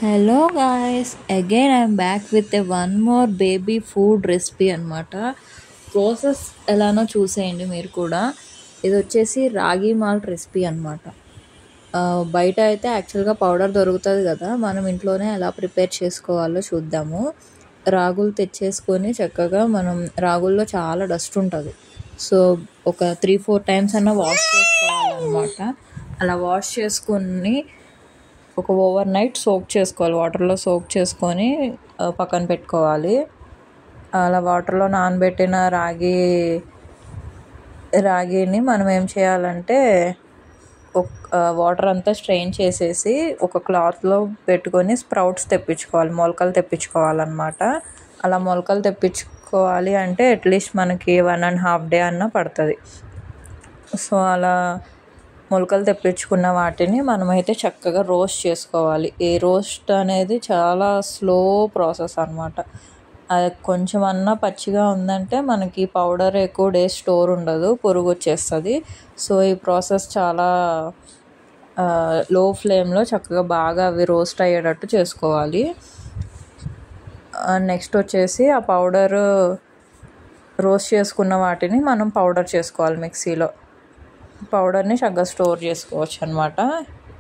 Hello guys, again I'm back with one more baby food recipe అనమాట. Process ఎలానో చూసేయండి మీరు కూడా. ఇది వచ్చేసి రాగి మాల్ట్ రెసిపీ అనమాట. బయట అయితే యాక్చువల్గా పౌడర్ దొరుకుతుంది కదా, మనం ఇంట్లోనే ఎలా ప్రిపేర్ చేసుకోవాలో చూద్దాము. రాగులు తెచ్చేసుకొని చక్కగా మనం రాగుల్లో చాలా డస్ట్ ఉంటుంది, సో ఒక 3-4 టైమ్స్ అన్నా వాష్ చేసుకోవాలన్నమాట. అలా వాష్ చేసుకొని ఒక ఓవర్ నైట్ సోక్ చేసుకోవాలి, వాటర్లో సోక్ చేసుకొని పక్కన పెట్టుకోవాలి. అలా వాటర్లో నానబెట్టిన రాగిని మనం ఏం చేయాలంటే వాటర్ అంతా స్ట్రెయిన్ చేసేసి ఒక క్లాత్లో పెట్టుకొని స్ప్రౌట్స్ తెప్పించుకోవాలి, మొలకలు తెప్పించుకోవాలన్నమాట. అలా మొలకలు తెప్పించుకోవాలి అంటే అట్లీస్ట్ మనకి 1.5 డే అన్నా పడుతుంది. సో అలా మొలకలు తెప్పించుకున్న వాటిని మనమైతే చక్కగా రోస్ట్ చేసుకోవాలి. ఈ రోస్ట్ అనేది చాలా స్లో ప్రాసెస్ అనమాట. అది కొంచెం అన్నా పచ్చిగా ఉందంటే మనకి పౌడర్ ఎక్కువ డేస్ స్టోర్ ఉండదు, పురుగు వచ్చేస్తుంది. సో ఈ ప్రాసెస్ చాలా లో ఫ్లేమ్లో చక్కగా బాగా అవి రోస్ట్ అయ్యేటట్టు చేసుకోవాలి. నెక్స్ట్ వచ్చేసి ఆ పౌడర్ రోస్ట్ చేసుకున్న వాటిని మనం పౌడర్ చేసుకోవాలి మిక్సీలో. పౌడర్ని చక్కగా స్టోర్ చేసుకోవచ్చు అనమాట.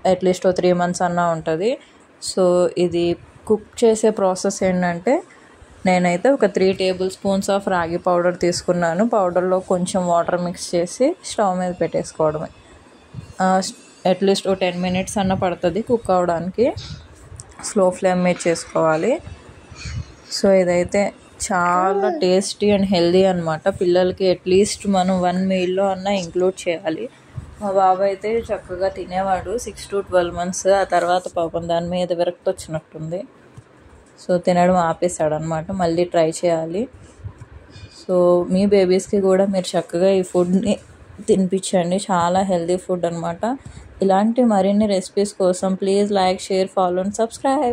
అట్లీస్ట్ 3 months అన్నా ఉంటుంది. సో ఇది కుక్ చేసే ప్రాసెస్ ఏంటంటే, నేనైతే ఒక 3 tablespoons ఆఫ్ రాగి పౌడర్ తీసుకున్నాను. పౌడర్లో కొంచెం వాటర్ మిక్స్ చేసి స్టవ్ మీద పెట్టేసుకోవడమే. అట్లీస్ట్ 10 minutes అన్న పడుతుంది కుక్ అవ్వడానికి. స్లో ఫ్లేమ్ మీద చేసుకోవాలి. సో ఇదైతే చాలా టేస్టీ అండ్ హెల్దీ అనమాట. పిల్లలకి అట్లీస్ట్ మనం 1 mealలో అన్నా ఇంక్లూడ్ చేయాలి. మా బాబు అయితే చక్కగా తినేవాడు 6 to 12 months. ఆ తర్వాత పాపం దాని మీద విరక్తి వచ్చినట్టుంది, సో తినడం ఆపేశాడు అనమాట. మళ్ళీ ట్రై చేయాలి. సో మీ బేబీస్కి కూడా మీరు చక్కగా ఈ ఫుడ్ని తినిపించండి, చాలా హెల్దీ ఫుడ్ అనమాట. ఇలాంటి మరిన్ని రెసిపీస్ కోసం please like, share, follow and subscribe.